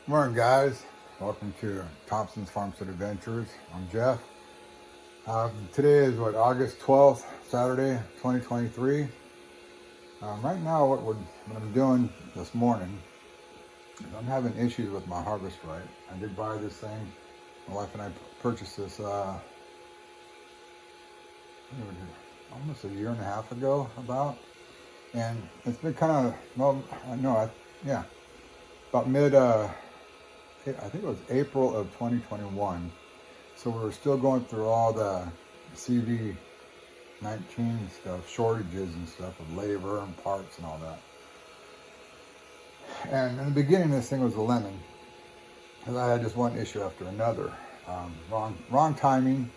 Morning, guys. Welcome to Thompson's Farmstead Adventures. I'm Jeff. Today is August 12th, Saturday, 2023. Right now, what I'm doing this morning is I'm having issues with my harvest right. I did buy this thing. My wife and I purchased this almost a year and a half ago, and it's been kind of about mid. I think it was April of 2021. So we were still going through all the CV-19 stuff, shortages and stuff of labor and parts and all that. And in the beginning, this thing was a lemon, because I had just one issue after another. Wrong timing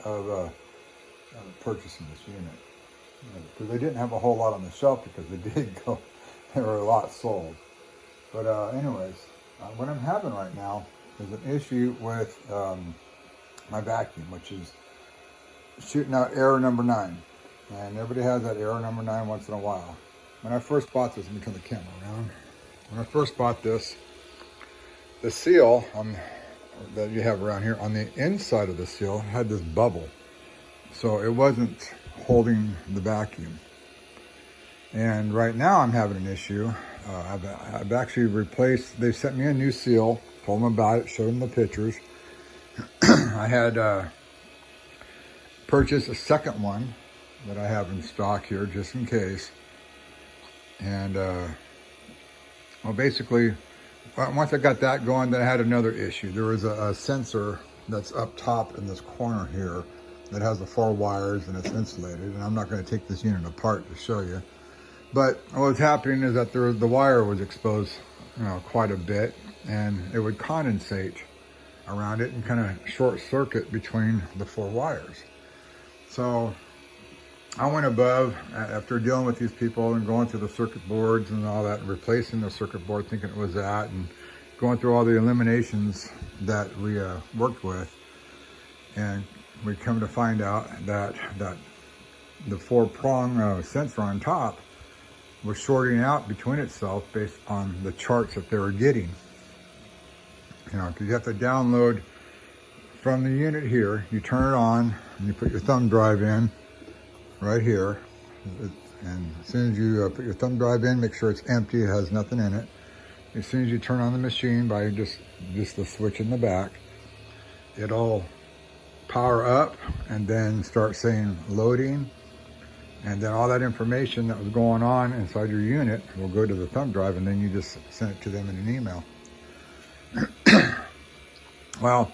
of purchasing this unit, because they didn't have a whole lot on the shelf, because there were a lot sold. But anyways. What I'm having right now is an issue with my vacuum, which is shooting out error number 9. And everybody has that error number 9 once in a while. When I first bought this, let me turn the camera around. When I first bought this, the seal that you have around here, on the inside of the seal, had this bubble. So it wasn't holding the vacuum. And right now I'm having an issue. I've actually replaced, they sent me a new seal, told them about it, showed them the pictures. I had purchased a second one that I have in stock here just in case. And basically, once I got that going, then I had another issue. There was a sensor that's up top in this corner here that has the 4 wires and it's insulated. And I'm not going to take this unit apart to show you. But what was happening is that the wire was exposed, quite a bit, and it would condensate around it and kind of short circuit between the 4 wires. So I went above after dealing with these people and going through the circuit boards and all that, and replacing the circuit board thinking it was that, and going through all the eliminations that we worked with, and we come to find out that the 4-prong sensor on top was shorting out between itself based on the charts that they were getting. Because you have to download from the unit here. You turn it on and you put your thumb drive in right here. And as soon as you put your thumb drive in, make sure it's empty, it has nothing in it. As soon as you turn on the machine by just the switch in the back, it'll power up and then start saying loading. And then all that information that was going on inside your unit will go to the thumb drive, and then you just send it to them in an email. Well,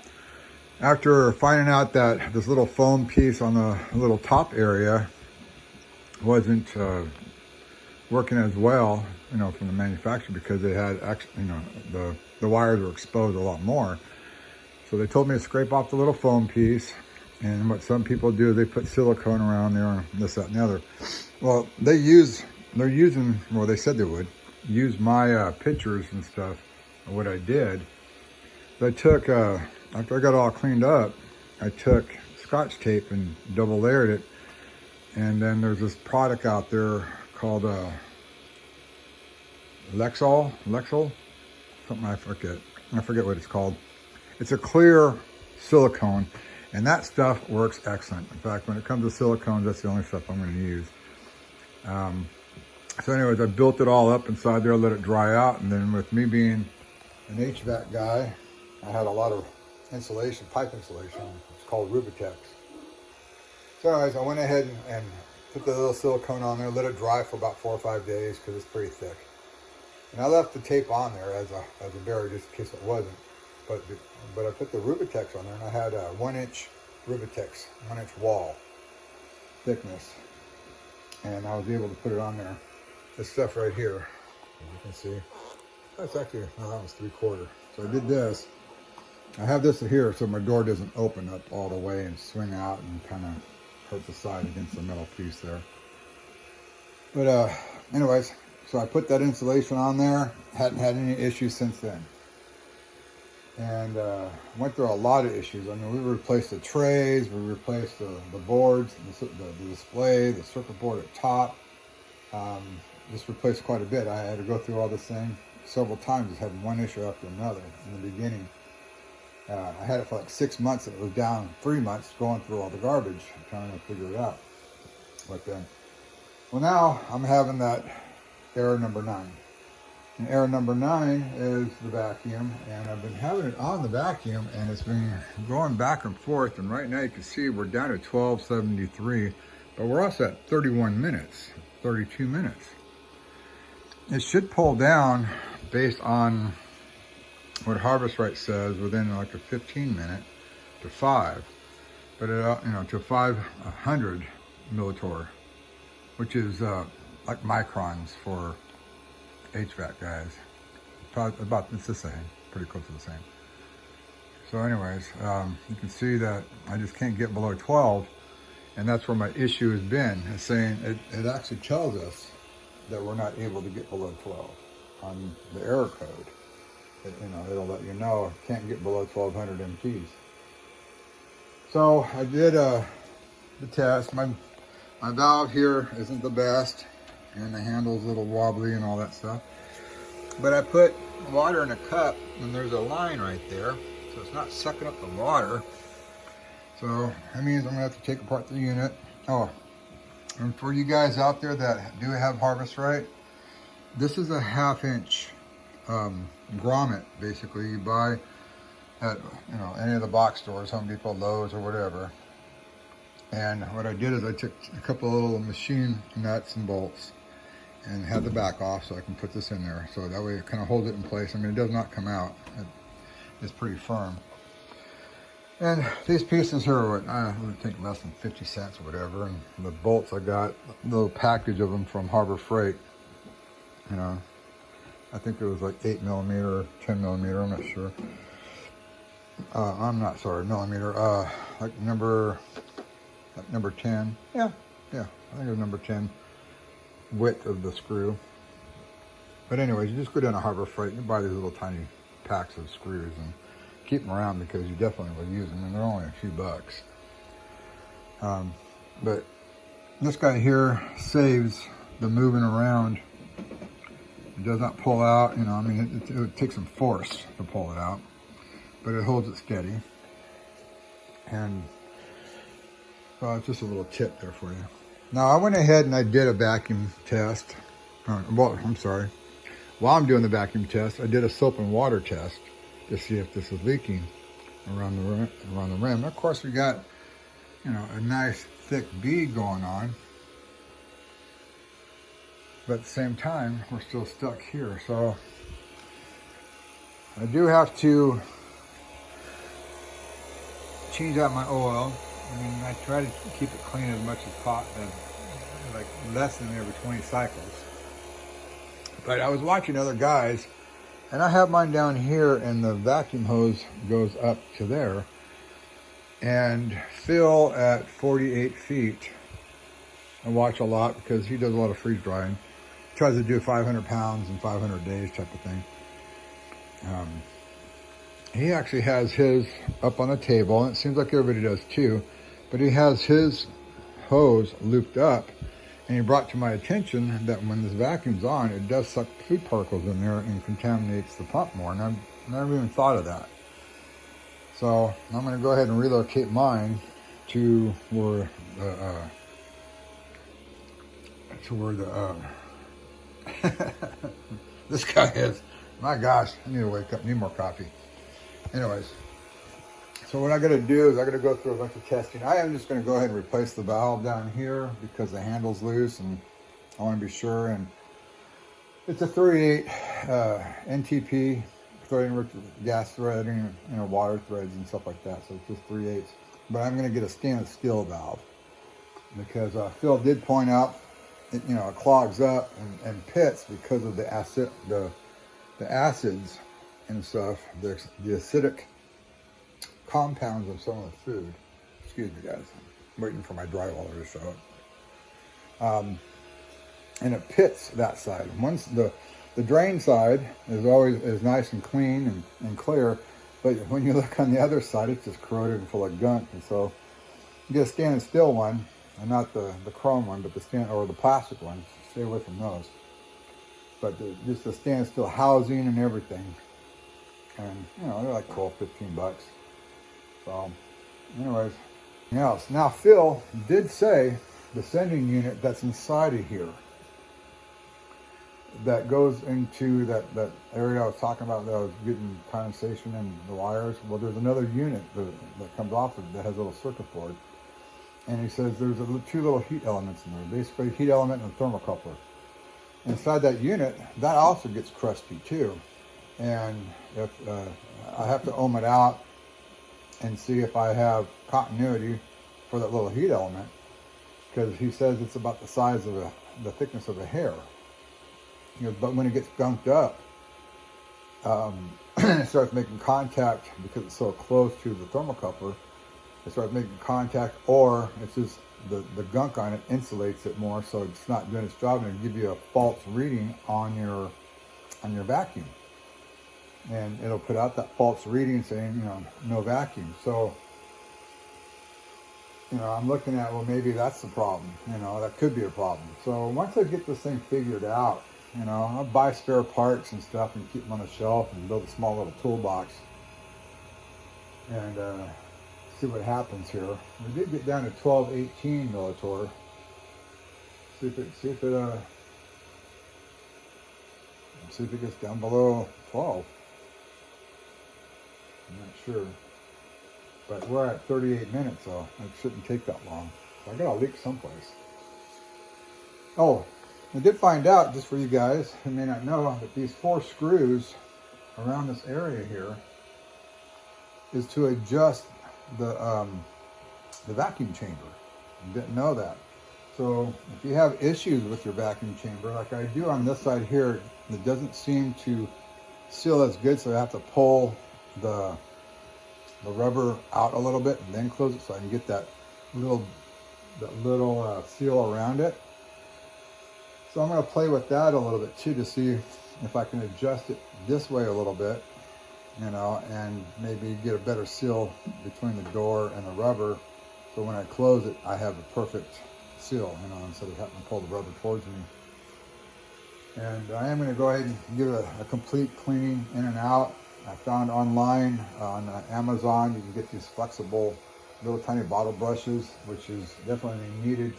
after finding out that this little foam piece on the little top area wasn't working as well, from the manufacturer, because they had actually, the wires were exposed a lot more. So they told me to scrape off the little foam piece. And what some people do, they put silicone around there, and this, that, and the other. Well, they said they would use my pictures and stuff of what I did. So I took, after I got it all cleaned up, I took Scotch tape and double layered it. And then there's this product out there called Lexol, something I forget what it's called. It's a clear silicone. And that stuff works excellent. In fact, when it comes to silicones, that's the only stuff I'm going to use. So anyways, I built it all up inside there, let it dry out. And then with me being an HVAC guy, I had a lot of insulation, pipe insulation. It's called Rubitex. So anyways, I went ahead and put the little silicone on there, let it dry for about 4 or 5 days, because it's pretty thick. And I left the tape on there as a barrier, just in case it wasn't. But I put the Rubitex on there, and I had a 1-inch Rubitex, 1-inch wall thickness, and I was able to put it on there. This stuff right here, as you can see, that's actually, no, that was 3/4. So I did this. I have this here so my door doesn't open up all the way and swing out and kind of hurt the side against the metal piece there. But anyways, so I put that insulation on there. Hadn't had any issues since then. And went through a lot of issues. I mean, we replaced the trays, we replaced the boards, the display, the circuit board at top. Just replaced quite a bit. I had to go through all this thing. several times, just having one issue after another in the beginning. I had it for like 6 months, and it was down 3 months going through all the garbage, trying to figure it out. But then, well, now I'm having that error number 9. And error number 9 is the vacuum, and I've been having it on the vacuum, and it's been going back and forth. And right now you can see we're down to 1273, but we're also at 31 minutes, 32 minutes. It should pull down based on what Harvest Right says within like a 15-minute to 5, but it, to 500 millitorr, which is like microns for HVAC guys. Probably about, it's the same, pretty close to the same. So anyways, you can see that I just can't get below 12, and that's where my issue has been. It's saying, it actually tells us that we're not able to get below 12 on the error code. It'll let you know can't get below 1200 MTs. So I did the test. My valve here isn't the best, and the handle's a little wobbly and all that stuff. But I put water in a cup, and there's a line right there, so it's not sucking up the water. So that means I'm gonna have to take apart the unit. Oh, and for you guys out there that do have Harvest Right, this is a 1/2 inch grommet, basically. You buy at any of the box stores, Home Depot, Lowe's, or whatever. And what I did is I took a couple of little machine nuts and bolts and had the back off, so I can put this in there, so that way it kind of holds it in place. I mean, it does not come out. It's pretty firm. And these pieces here are what, I would think less than 50 cents or whatever. And the bolts, I got a little package of them from Harbor Freight. I think it was like 8mm or 10mm, I'm not sure. I'm not sorry, millimeter. Like number 10. Yeah, I think it was number 10 width of the screw. But anyways, you just go down to Harbor Freight, you buy these little tiny packs of screws and keep them around, because you definitely will use them, and they're only a few bucks. But this guy here saves the moving around. It does not pull out, I mean, it would take some force to pull it out, but it holds it steady. And well, it's just a little tip there for you. Now, I went ahead and I did a vacuum test. Well, I'm sorry. While I'm doing the vacuum test, I did a soap and water test to see if this is leaking around the rim. And of course, we got, a nice thick bead going on. But at the same time, we're still stuck here. So I do have to change out my oil. I mean, I try to keep it clean as much as possible, like less than every 20 cycles. But I was watching other guys, and I have mine down here, and the vacuum hose goes up to there. And Phil at 48 feet, I watch a lot because he does a lot of freeze drying. Tries to do 500 pounds in 500 days type of thing. He actually has his up on the table, and it seems like everybody does too, but he has his hose looped up, and he brought to my attention that when this vacuum's on, it does suck food particles in there and contaminates the pump more, and I've never even thought of that. So I'm going to go ahead and relocate mine to where this guy is. My gosh, I need to wake up, need more coffee. Anyways, so what I got to do is I got to go through a bunch of testing. I am just going to go ahead and replace the valve down here because the handle's loose, and I want to be sure. And it's a 38 NTP, threading with gas threading, water threads and stuff like that. So it's just 3/8. But I'm going to get a stainless steel valve because Phil did point out it clogs up and pits because of the acids and stuff, the acidic compounds of some of the food. Excuse me, guys. I'm waiting for my drywaller to show up. And it pits that side. Once the drain side is nice and clean and clear, but when you look on the other side, it's just corroded and full of gunk. And so you get a stainless steel one, and not the chrome one, but the plastic one. Stay away from those. but just the standstill housing and everything. And, you know, they're like 12, 15 bucks. So, anyways, else. Now, Phil did say the sending unit that's inside of here that goes into that area I was talking about that I was getting condensation in the wires. Well, there's another unit that comes off of it that has a little circuit board. And he says there's two little heat elements in there, basically a heat element and a thermocoupler. Inside that unit, that also gets crusty too. And if I have to ohm it out and see if I have continuity for that little heat element, because he says it's about the size of the thickness of a hair. You know, but when it gets gunked up, it starts making contact because it's so close to the thermocoupler. It starts making contact, or it's just the gunk on it insulates it more, so it's not doing its job, and it'll give you a false reading on your vacuum, and it'll put out that false reading saying, you know, no vacuum. So, you know, I'm looking at, well, maybe that's the problem. You know, that could be a problem. So once I get this thing figured out, you know, I'll buy spare parts and stuff and keep them on the shelf and build a small little toolbox and see what happens here. We did get down to 1218 millitorr. See if it gets down below 12. I'm not sure. But we're at 38 minutes, so it shouldn't take that long. So I got a leak someplace. Oh, I did find out, just for you guys who may not know, that these 4 screws around this area here is to adjust the vacuum chamber. You didn't know that. So if you have issues with your vacuum chamber, like I do on this side here, it doesn't seem to seal as good, so I have to pull the rubber out a little bit and then close it so I can get that little seal around it. So I'm going to play with that a little bit too to see if I can adjust it this way a little bit, you know, and maybe get a better seal between the door and the rubber, so when I close it I have a perfect seal, you know, instead of having to pull the rubber towards me. And I am going to go ahead and give it a complete cleaning in and out. I found online on Amazon you can get these flexible little tiny bottle brushes, which is definitely needed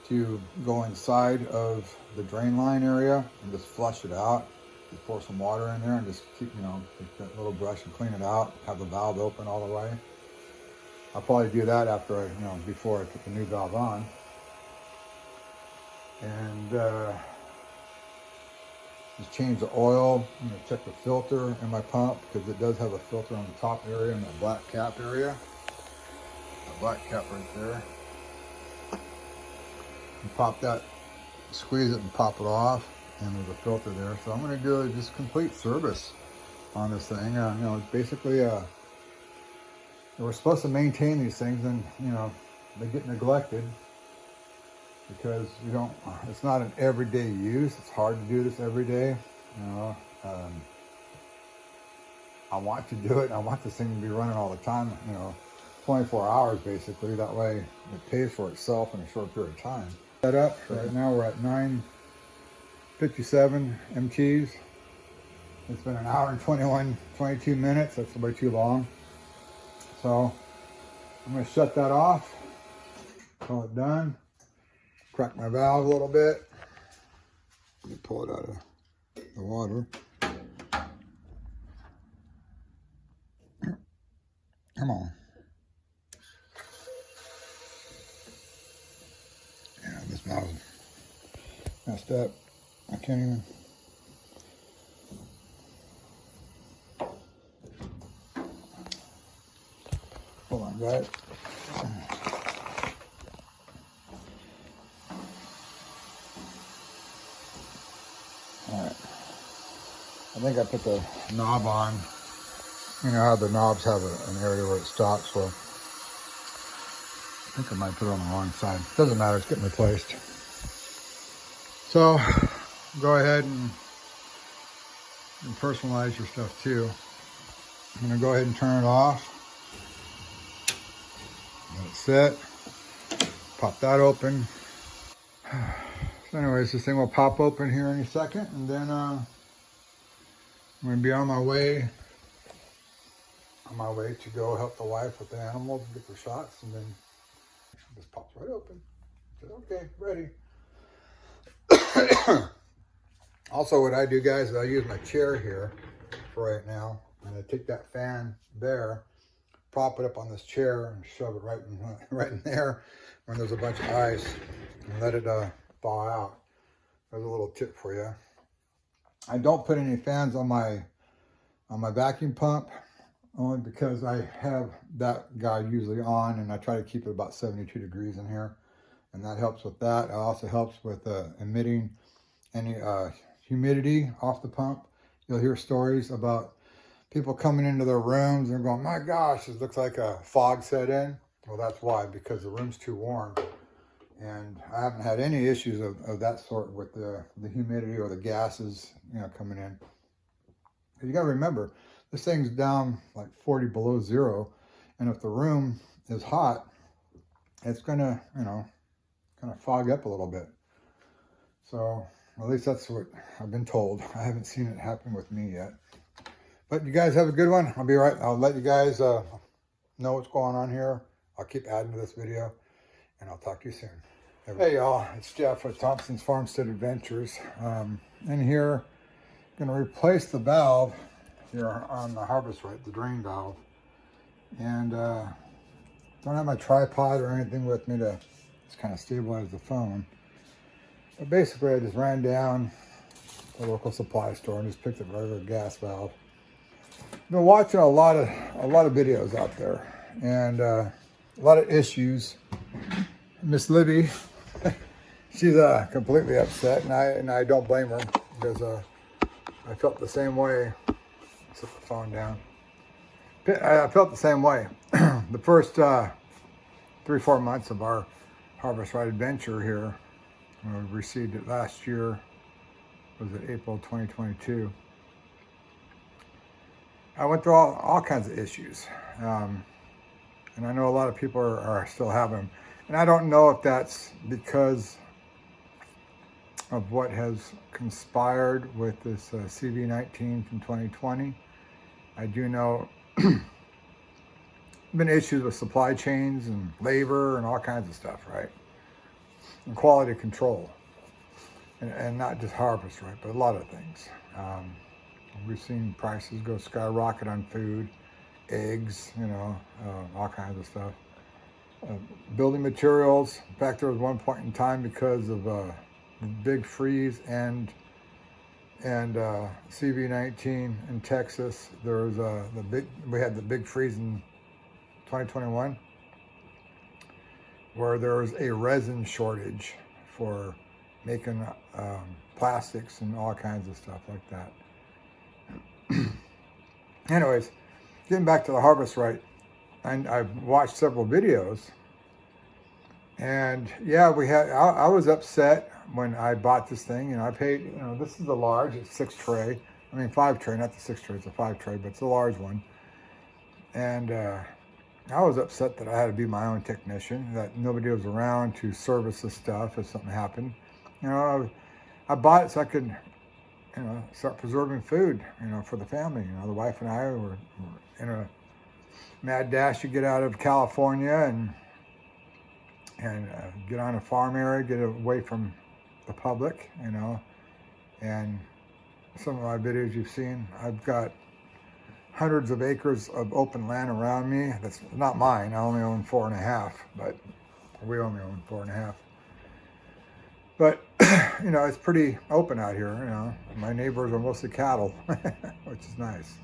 to go inside of the drain line area and just flush it out. Just pour some water in there and just keep, you know, take that little brush and clean it out. Have the valve open all the way. I'll probably do that after you know, before I put the new valve on. And just change the oil, you know, check the filter in my pump, because it does have a filter on the top area and that black cap area. The black cap right there. And pop that, squeeze it and pop it off, and there's a filter there. So I'm going to do just complete service on this thing. You know, it's basically we're supposed to maintain these things, and you know, they get neglected because you don't. It's not an everyday use. It's hard to do this every day. You know, I want to do it. I want this thing to be running all the time. You know, 24 hours basically. That way, it pays for itself in a short period of time. Set up right now. We're at 9:57 MTs. It's been an hour and 22 minutes. That's way too long. So I'm going to shut that off. Call it done. Crack my valve a little bit. Let me pull it out of the water. Come on. Yeah, this valve messed up. I can't even. Hold on, guys. All right. I think I put the knob on. You know how the knobs have an area where it stops, so I think I might put it on the wrong side. Doesn't matter, it's getting replaced. So go ahead and personalize your stuff too. I'm gonna go ahead and turn it off. Let it sit. Pop that open. So anyways, this thing will pop open here any second, and then I'm gonna be on my way to go help the wife with the animals and get their shots, and then it just pops right open. I said, okay, ready. Also, what I do, guys, is I use my chair here for right now, and I take that fan there, prop it up on this chair, and shove it right in there when there's a bunch of ice, and let it thaw out. There's a little tip for you. I don't put any fans on my vacuum pump, only because I have that guy usually on, and I try to keep it about 72 degrees in here, and that helps with that. It also helps with emitting any humidity off the pump. You'll hear stories about people coming into their rooms and going, my gosh, it looks like a fog set in. Well, that's why, because the room's too warm. And I haven't had any issues of that sort with the humidity or the gases, coming in. You got to remember, this thing's down like 40 below zero, and if the room is hot, it's gonna, kind of fog up a little bit. So at least that's what I've been told. I haven't seen it happen with me yet. But you guys have a good one. I'll be right. I'll let you guys know what's going on here. I'll keep adding to this video, and I'll talk to you soon. Hey y'all, it's Jeff with Thompson's Farmstead Adventures. In here, I'm gonna replace the valve here on the Harvest Right, the drain valve. And don't have my tripod or anything with me to just kind of stabilize the phone. But basically, I just ran down to the local supply store and just picked up a regular gas valve. I've been watching a lot of videos out there, and a lot of issues. Miss Libby, she's completely upset, and I don't blame her, because I felt the same way. Set the phone down. I felt the same way. The first 3-4 months of our Harvest Right adventure here, we received it last year, was it April 2022. I went through all kinds of issues. And I know a lot of people are still having them. And I don't know if that's because of what has conspired with this CV19 from 2020. I do know been issues with supply chains and labor and all kinds of stuff, right? And quality control. And not just Harvest Right, but a lot of things. We've seen prices go skyrocket on food, eggs, all kinds of stuff. Building materials. In fact, there was one point in time, because of the big freeze and CV19 in Texas, there was we had the big freeze in 2021, where there was a resin shortage for making plastics and all kinds of stuff like that. Anyways, getting back to the Harvest Right, and I've watched several videos, and yeah, I was upset when I bought this thing. I paid, this is a large, it's 5 tray, not the 6 tray, it's a 5 tray, but it's a large one. And I was upset that I had to be my own technician, that nobody was around to service the stuff if something happened. I bought it so I could, start preserving food, for the family. The wife and I were in a mad dash to get out of California and get on a farm area, get away from the public, and some of my videos you've seen, I've got hundreds of acres of open land around me. That's not mine. I only own 4.5, but we only own 4.5. But, it's pretty open out here, My neighbors are mostly cattle, which is nice.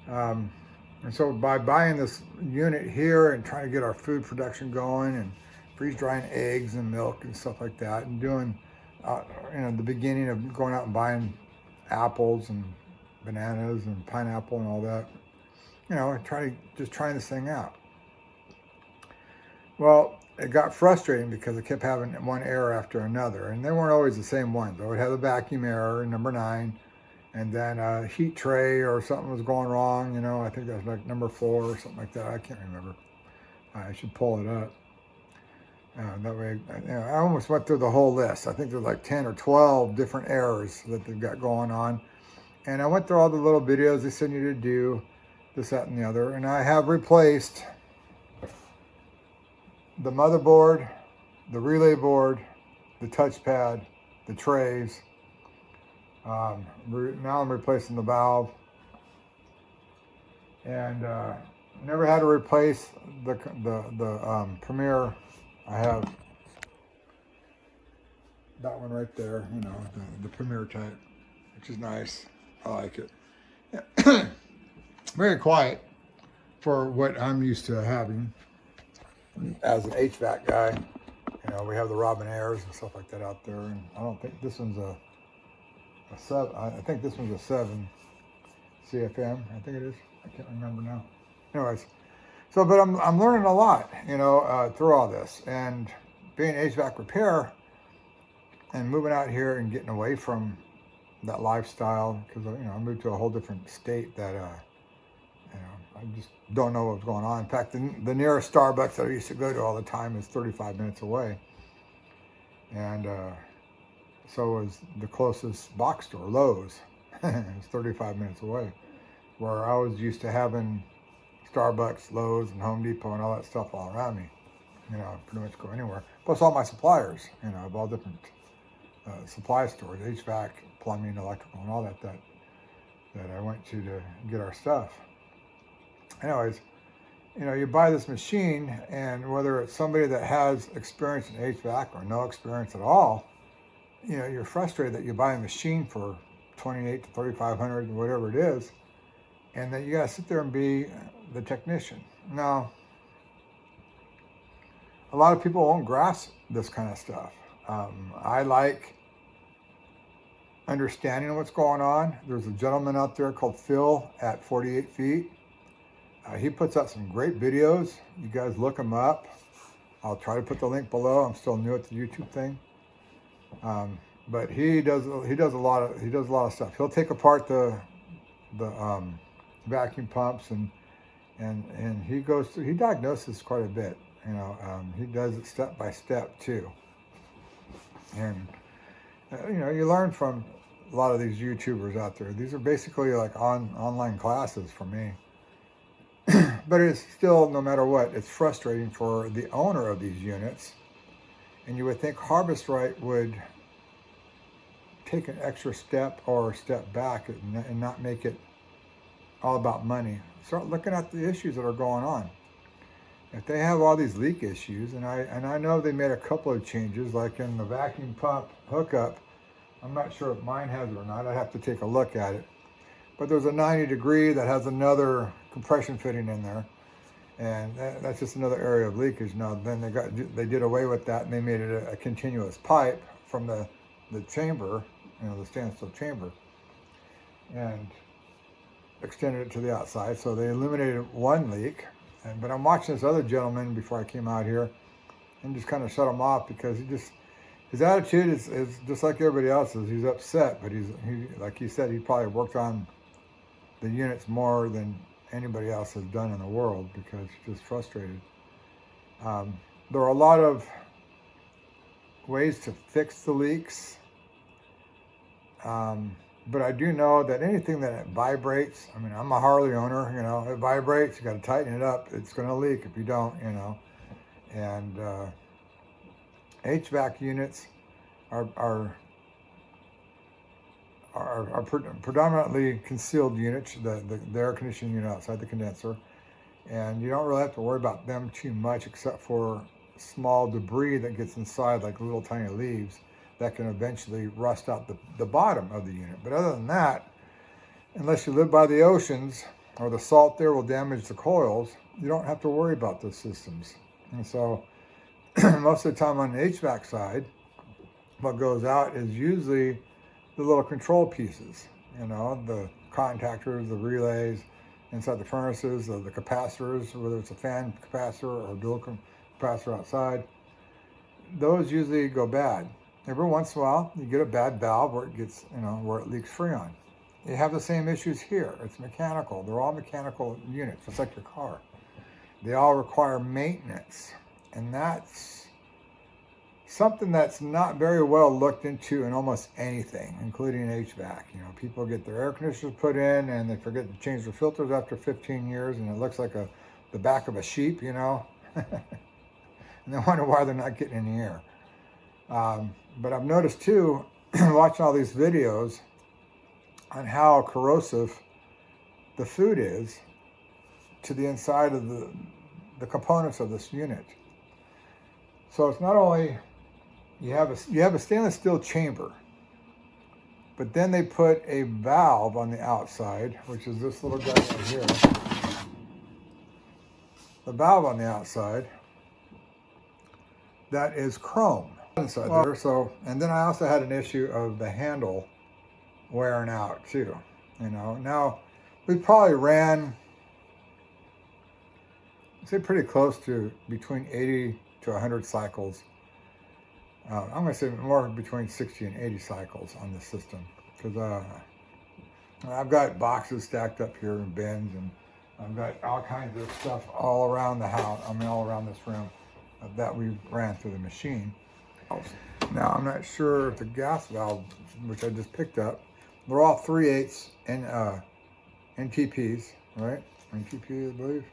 And so by buying this unit here and trying to get our food production going and freeze drying eggs and milk and stuff like that, and doing, the beginning of going out and buying apples and bananas and pineapple and all that, trying this thing out. Well, it got frustrating because I kept having one error after another, and they weren't always the same ones. I would have a vacuum error, number 9, and then a heat tray or something was going wrong. I think that was like number 4 or something like that. I can't remember. I should pull it up. That way, I almost went through the whole list. I think there's like 10 or 12 different errors that they've got going on. And I went through all the little videos they send you to do, this, that, and the other. And I have replaced the motherboard, the relay board, the touchpad, the trays. Now I'm replacing the valve. And never had to replace the Premier. I have that one right there, the Premier type, which is nice. I like it. Yeah. Very quiet for what I'm used to having as an HVAC guy. We have the Robin Airs and stuff like that out there, and I don't think this one's a 7. I think this one's a 7 CFM. I think it is. I can't remember now. Anyways, but I'm learning a lot, through all this, and being HVAC repair and moving out here and getting away from that lifestyle, because I moved to a whole different state that I just don't know what's going on. In fact, the nearest Starbucks that I used to go to all the time is 35 minutes away, and so is the closest box store, Lowe's. It's 35 minutes away, where I was used to having Starbucks, Lowe's, and Home Depot and all that stuff all around me. Pretty much go anywhere. Plus all my suppliers, of all different supply stores, HVAC, plumbing, electrical, and all that I went to get our stuff. Anyways, you buy this machine, and whether it's somebody that has experience in HVAC or no experience at all, you're frustrated that you buy a machine for $2,800 to $3,500, whatever it is, and then you gotta sit there and be the technician. Now, a lot of people won't grasp this kind of stuff. I like understanding what's going on. There's a gentleman out there called Phil at 48 Feet. He puts out some great videos. You guys look him up. I'll try to put the link below. I'm still new at the YouTube thing. But he does a lot of stuff. He'll take apart the vacuum pumps and he diagnoses quite a bit. He does it step by step too. And you learn from a lot of these YouTubers out there. These are basically like online classes for me. But it's still, no matter what, it's frustrating for the owner of these units. And you would think Harvest Right would take an extra step or step back and not make it all about money. Start looking at the issues that are going on. If they have all these leak issues, and I know they made a couple of changes, like in the vacuum pump hookup. I'm not sure if mine has it or not. I'd have to take a look at it. But there's a 90 degree that has another compression fitting in there, and that's just another area of leakage. Now then they did away with that, and they made it a continuous pipe from the chamber, the standstill chamber, and extended it to the outside. So they eliminated one leak. But I'm watching this other gentleman before I came out here, and just kind of shut him off because his attitude is just like everybody else's. He's upset, but he like he said, he probably worked on the units more than anybody else has done in the world because he's just frustrated. There are a lot of ways to fix the leaks. But I do know that anything that vibrates, I'm a Harley owner, it vibrates, you got to tighten it up. It's going to leak if you don't, And HVAC units are predominantly concealed units, the air conditioning unit outside the condenser. And you don't really have to worry about them too much except for small debris that gets inside, like little tiny leaves, that can eventually rust out the bottom of the unit. But other than that, unless you live by the oceans or the salt there will damage the coils, you don't have to worry about those systems. And so most of the time on the HVAC side, what goes out is usually the little control pieces, the contactors, the relays inside the furnaces, the capacitors, whether it's a fan capacitor or dual capacitor outside. Those usually go bad. Every once in a while, you get a bad valve where it gets, where it leaks freon. You have the same issues here. It's mechanical. They're all mechanical units, just like your car. They all require maintenance, and that's something that's not very well looked into in almost anything, including HVAC. You know, people get their air conditioners put in and they forget to change their filters after 15 years, and it looks like the back of a sheep, you know. And they wonder why they're not getting any air. But I've noticed too, watching all these videos on how corrosive the food is to the inside of the components of this unit. So it's not only you have a stainless steel chamber, but then they put a valve on the outside, which is this little guy right here. The valve on the outside that is chrome inside there. So, and then I also had an issue of the handle wearing out too. You know, now we probably ran, I'd say, pretty close to between 80 to 100 cycles. I'm going to say more between 60 and 80 cycles on this system, because I've got boxes stacked up here in bins, and I've got all kinds of stuff all around the house, all around this room that we ran through the machine. Now, I'm not sure if the gas valve, which I just picked up, they're all 3/8 NTPs, right? NTP, I believe.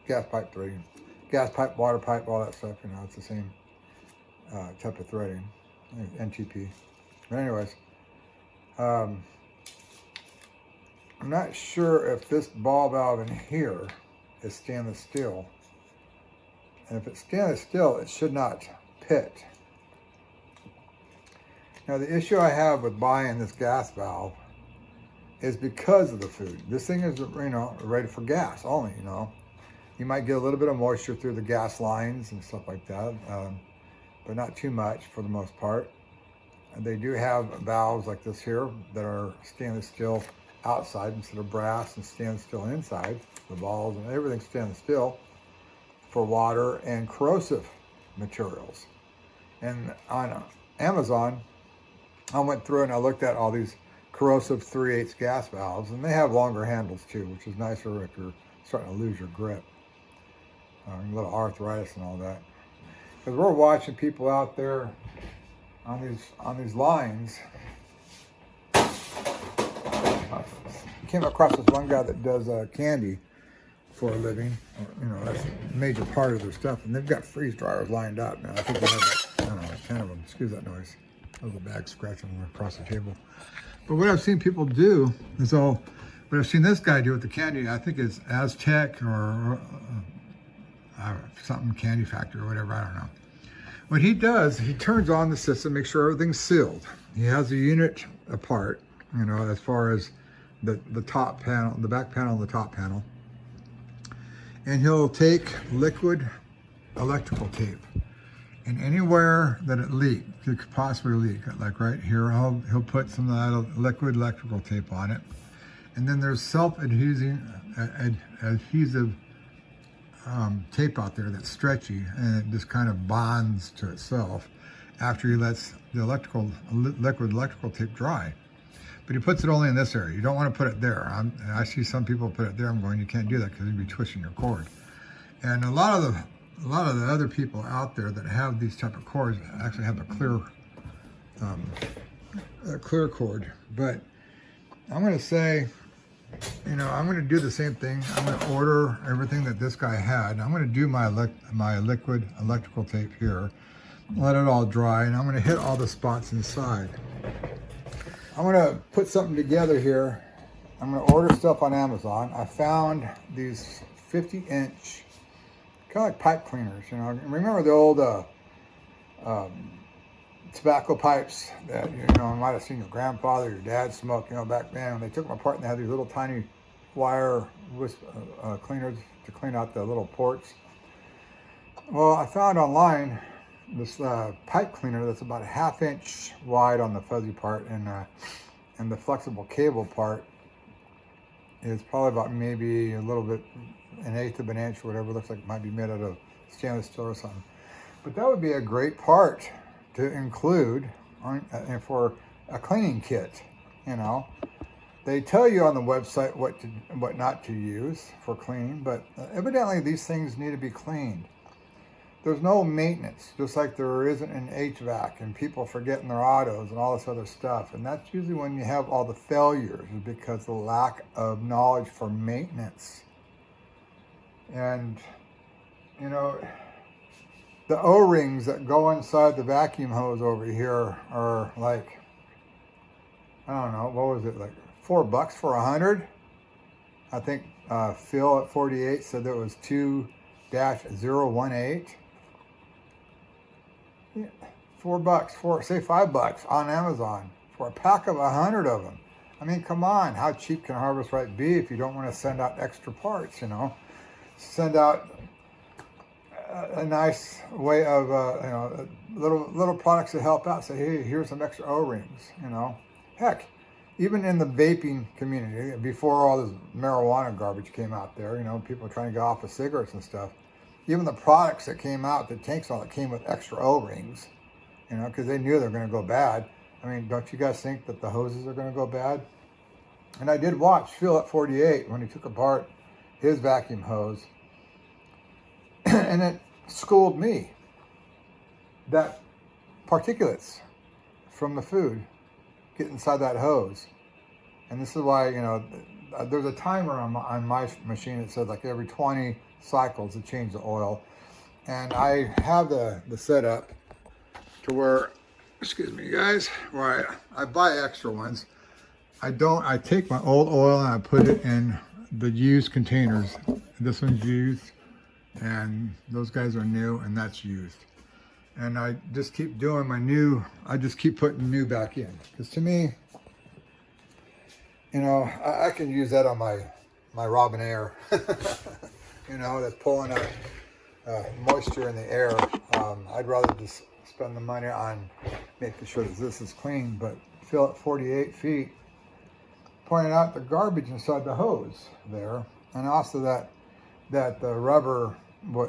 Gas pipe threading. Gas pipe, water pipe, all that stuff, you know, it's the same type of threading, NTP. But anyways, I'm not sure if this ball valve in here is stainless steel. And if it's stainless steel, it should not pit. Now, the issue I have with buying this gas valve is because of the food. This thing is, you know, ready for gas only, you know. You might get a little bit of moisture through the gas lines and stuff like that, but not too much for the most part. And they do have valves like this here that are stainless steel outside instead of brass, and stainless steel inside. The balls and everything's stainless steel for water and corrosive materials. And on Amazon, I went through and I looked at all these corrosive 3/8 gas valves, and they have longer handles too, which is nicer if you're starting to lose your grip. A little arthritis and all that. Because we're watching people out there on these lines. I came across this one guy that does candy for a living. You know, that's a major part of their stuff. And they've got freeze dryers lined up now. I think they have, I don't know, 10 of them. Excuse that noise. That was a bag scratching across the table. But what I've seen people do is what I've seen this guy do with the candy, I think it's Aztec or something candy factory or whatever, I don't know. What he does, he turns on the system, makes sure everything's sealed. He has the unit apart, you know, as far as the top panel, the back panel and the top panel. And he'll take liquid electrical tape, and anywhere that it leaked, it could possibly leak, like right here, he'll put some of that liquid electrical tape on it. And then there's self-adhesive tape out there that's stretchy, and it just kind of bonds to itself after he lets the liquid electrical tape dry. But he puts it only in this area. You don't want to put it there. I see some people put it there. I'm going, you can't do that because you'd be twisting your cord. And a lot of the other people out there that have these type of cords actually have a clear cord. But I'm going to say, you know, I'm going to do the same thing. I'm going to order everything that this guy had. I'm going to do my liquid electrical tape here, let it all dry, and I'm going to hit all the spots inside. I'm going to put something together here. I'm going to order stuff on Amazon. I found these 50-inch, kind of like pipe cleaners, you know. Remember the old tobacco pipes that, you know, you might have seen your grandfather, your dad smoke, you know, back then when they took them apart and they had these little tiny wire cleaners to clean out the little ports. Well, I found online this pipe cleaner that's about a 1/2 inch wide on the fuzzy part, and the flexible cable part is probably about maybe a little bit, 1/8 of an inch, whatever. It looks like it might be made out of stainless steel or something. But that would be a great part to include for a cleaning kit. You know, they tell you on the website what not to use for cleaning, but evidently these things need to be cleaned. there's no maintenance, just like there isn't in HVAC, and people forgetting their autos and all this other stuff. And that's usually when you have all the failures, is because of the lack of knowledge for maintenance. And, you know, the O-rings that go inside the vacuum hose over here are like, I don't know, what was it, like $4 for 100? I think Phil at 48 said that was 2-018. Yeah, $4, say $5 on Amazon for a pack of 100 of them. I mean, come on, how cheap can Harvest Right be if you don't want to send out extra parts, you know? Send out a nice way of, you know, little products to help out. Say, hey, here's some extra O-rings, you know? Heck, even in the vaping community, before all this marijuana garbage came out there, you know, people trying to get off of cigarettes and stuff, even the products that came out, the tanks all that came with extra O-rings, you know, because they knew they were going to go bad. I mean, don't you guys think that the hoses are going to go bad? And I did watch Phil at 48 when he took apart his vacuum hose, and it schooled me that particulates from the food get inside that hose. And this is why, you know, there's a timer on my machine that says like every 20 cycles to change the oil. And I have the setup to where, excuse me guys, where I buy extra ones. I take my old oil and I put it in the used containers. This one's used and those guys are new and that's used. And I just keep doing I just keep putting new back in. Because to me, you know, I can use that on my Robinair, you know, that's pulling out moisture in the air. I'd rather just spend the money on making sure that this is clean. But Phil at 48 feet pointed out the garbage inside the hose there, and also that the rubber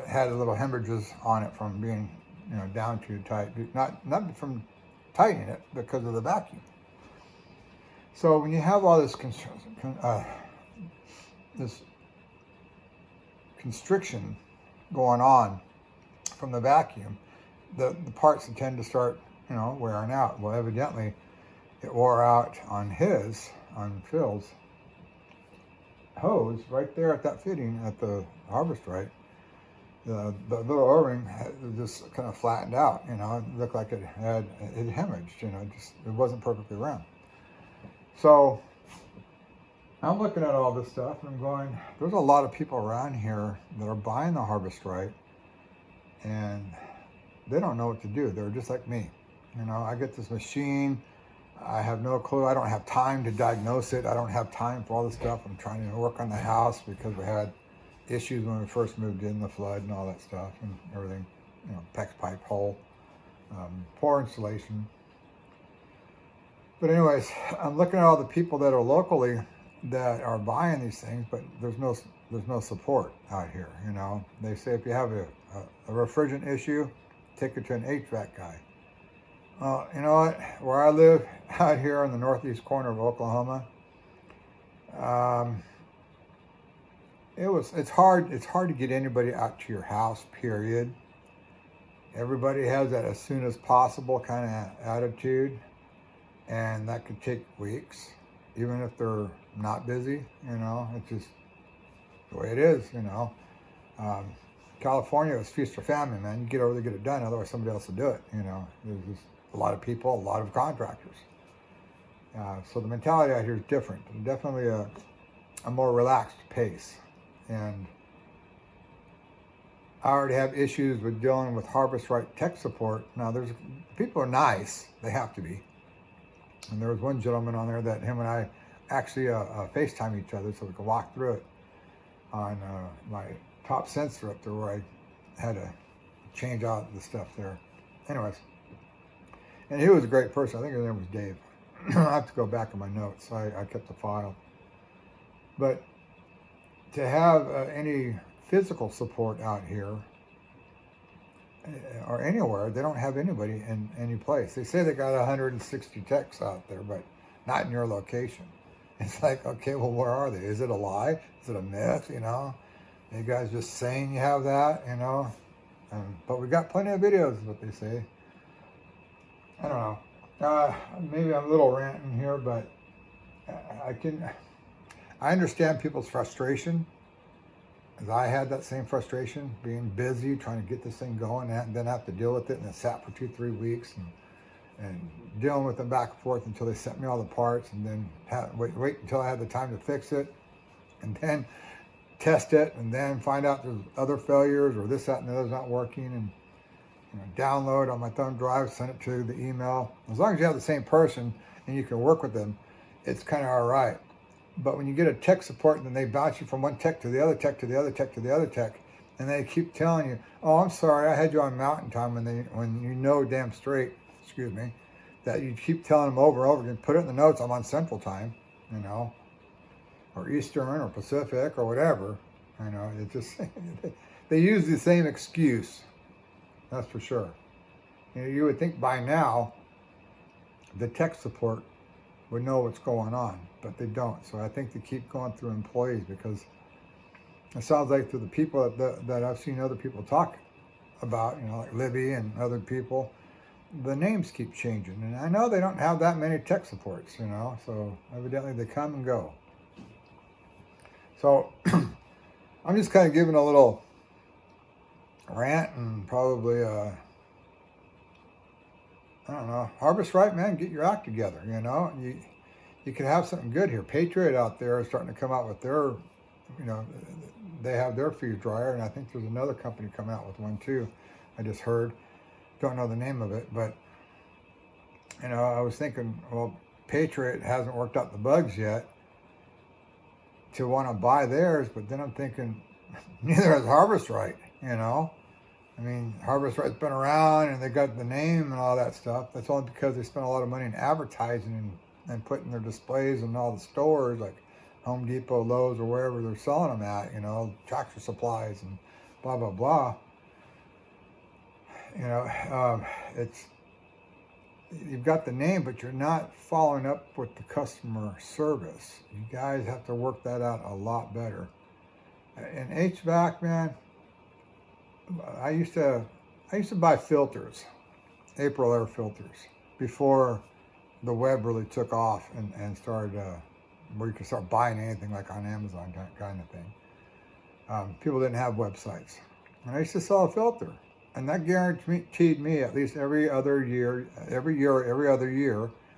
had a little hemorrhages on it from being, you know, down too tight, not from tightening it because of the vacuum. So when you have all this constriction going on from the vacuum, the parts tend to start, you know, wearing out. Well, evidently it wore out on Phil's hose right there at that fitting at the Harvest Right. The little O-ring just kind of flattened out, you know. It looked like it hemorrhaged, you know, it wasn't perfectly round. So I'm looking at all this stuff and I'm going, there's a lot of people around here that are buying the Harvest Right and they don't know what to do. They're just like me. You know, I get this machine, I have no clue. I don't have time to diagnose it. I don't have time for all this stuff. I'm trying to work on the house because we had issues when we first moved in, the flood and all that stuff and everything, you know, PEX pipe hole, poor installation. But anyways, I'm looking at all the people that are locally that are buying these things, but there's no support out here, you know. They say if you have a refrigerant issue, take it to an HVAC guy. You know what? Where I live out here in the northeast corner of Oklahoma, it's hard to get anybody out to your house, period. Everybody has that as soon as possible kind of attitude, and that could take weeks, even if they're not busy, you know. It's just the way it is, you know. California is feast or famine, man. You get over there, get it done, otherwise somebody else will do it, you know. There's just a lot of people, a lot of contractors. So the mentality out here is different. Definitely a more relaxed pace. And I already have issues with dealing with Harvest Right tech support. Now, people are nice. They have to be. And there was one gentleman on there that him and I actually FaceTime each other so we could walk through it on my top sensor up there where I had to change out the stuff there. Anyways, and he was a great person. I think his name was Dave. I have to go back in my notes. I kept the file. But to have any physical support out here or anywhere, they don't have anybody in any place. They say they got 160 techs out there, but not in your location. It's like, okay, well, where are they? Is it a lie? Is it a myth, you know? You guys just saying you have that, you know? But we got plenty of videos, is what they say. I don't know. Maybe I'm a little ranting here, but I understand people's frustration, as I had that same frustration, being busy, trying to get this thing going, and then have to deal with it, and it sat for 2-3 weeks, and dealing with them back and forth until they sent me all the parts, and then wait until I had the time to fix it, and then test it, and then find out there's other failures, or this, that, and the other's not working, and download on my thumb drive, send it to the email. As long as you have the same person and you can work with them, it's kind of all right. But when you get a tech support and then they bounce you from one tech to the other tech to the other tech to the other tech, and they keep telling you, "Oh, I'm sorry, I had you on mountain time," when you know damn straight, excuse me, that you keep telling them over and over again, put it in the notes, I'm on Central Time, or Eastern or Pacific or whatever. It just they use the same excuse. That's for sure. You would think by now the tech support would know what's going on, but they don't. So I think they keep going through employees, because it sounds like to the people that I've seen other people talk about, like Libby and other people, the names keep changing. And I know they don't have that many tech supports, so evidently they come and go. So I'm just kind of giving a little rant and probably, I don't know, harvest right, man, get your act together, You could have something good here. Patriot out there is starting to come out with their, they have their fuse dryer, and I think there's another company coming out with one too. I just heard, don't know the name of it, but, I was thinking, well, Patriot hasn't worked out the bugs yet to want to buy theirs, but then I'm thinking, neither has Harvest Right, Harvest Right's been around and they got the name and all that stuff. That's only because they spent a lot of money in advertising and putting their displays in all the stores like Home Depot, Lowe's, or wherever they're selling them at, Tractor Supplies and blah, blah, blah. You've got the name, but you're not following up with the customer service. You guys have to work that out a lot better. In HVAC, man, I used to buy filters, April air filters, before the web really took off and started where you could start buying anything like on Amazon kind of thing. People didn't have websites, and I used to sell a filter, and that guaranteed me at least every other year,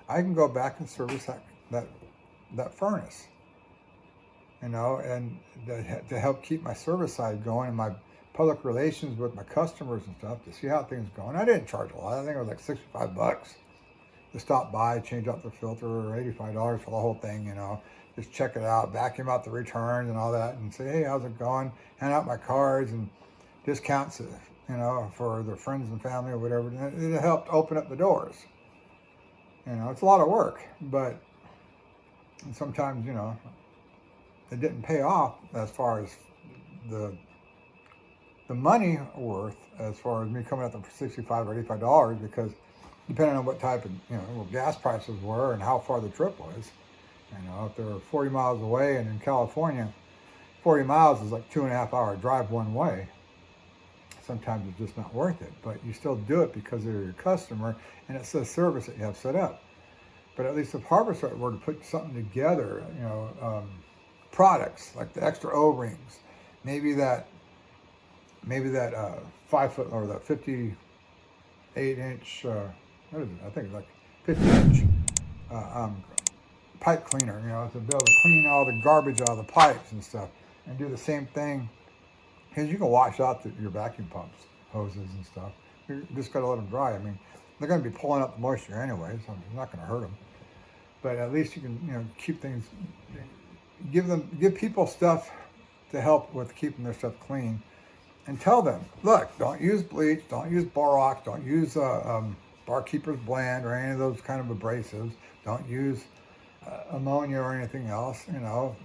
I can go back and service that furnace, and to help keep my service side going and my public relations with my customers and stuff, to see how things going. I didn't charge a lot. I think it was like $65 to stop by, change out the filter, or $85 for the whole thing, just check it out, vacuum out the returns and all that, and say, hey, how's it going? Hand out my cards and discounts, for their friends and family or whatever. It helped open up the doors. It's a lot of work, but sometimes, it didn't pay off as far as the money worth, as far as me coming up for $65 or $85, because depending on what type of, what gas prices were and how far the trip was, if they're 40 miles away, and in California, 40 miles is like 2.5 hour drive one way. Sometimes it's just not worth it, but you still do it because they're your customer, and it's the service that you have set up. But at least if Harvest Right were to put something together, products like the extra O-rings, maybe that 5-foot or the 58-inch, what is it? I think it's like 50-inch pipe cleaner, to be able to clean all the garbage out of the pipes and stuff, and do the same thing, because you can wash out your vacuum pumps, hoses and stuff. You just got to let them dry. They're going to be pulling up the moisture anyway, so it's not going to hurt them. But at least you can, keep things, give people stuff to help with keeping their stuff clean, and tell them, look, don't use bleach, don't use borax, don't use Barkeeper's Blend or any of those kind of abrasives. Don't use ammonia or anything else.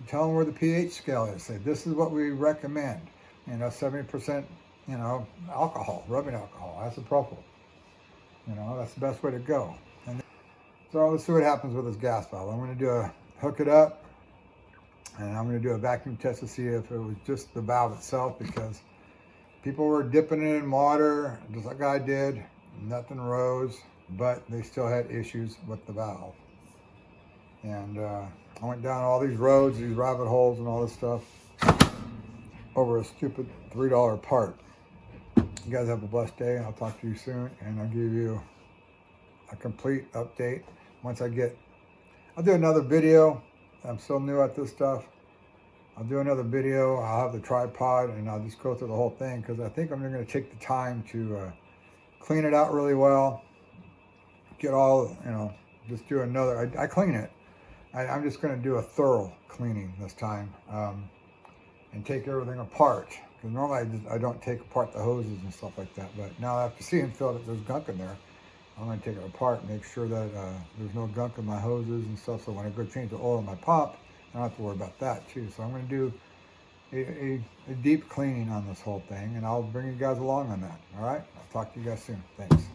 Tell them where the pH scale is. Say, this is what we recommend. 70%, alcohol, rubbing alcohol, isopropyl. That's the best way to go. And so let's see what happens with this gas valve. I'm going to hook it up, and I'm going to do a vacuum test to see if it was just the valve itself, because People were dipping it in water, just like I did. Nothing rose, but they still had issues with the valve. And I went down all these roads, these rabbit holes and all this stuff over a stupid $3 part. You guys have a blessed day, and I'll talk to you soon, and I'll give you a complete update once I'll do another video. I'm still new at this stuff. I'll do another video. I'll have the tripod, and I'll just go through the whole thing, because I think I'm going to take the time to clean it out really well. Get all, just do another, I clean it. I'm just going to do a thorough cleaning this time, and take everything apart. Because normally I don't take apart the hoses and stuff like that. But now after seeing Phil that there's gunk in there, I'm going to take it apart and make sure that there's no gunk in my hoses and stuff. So when I go change the oil in my pop, I don't have to worry about that too. So I'm going to do a deep cleaning on this whole thing, and I'll bring you guys along on that. All right? I'll talk to you guys soon. Thanks.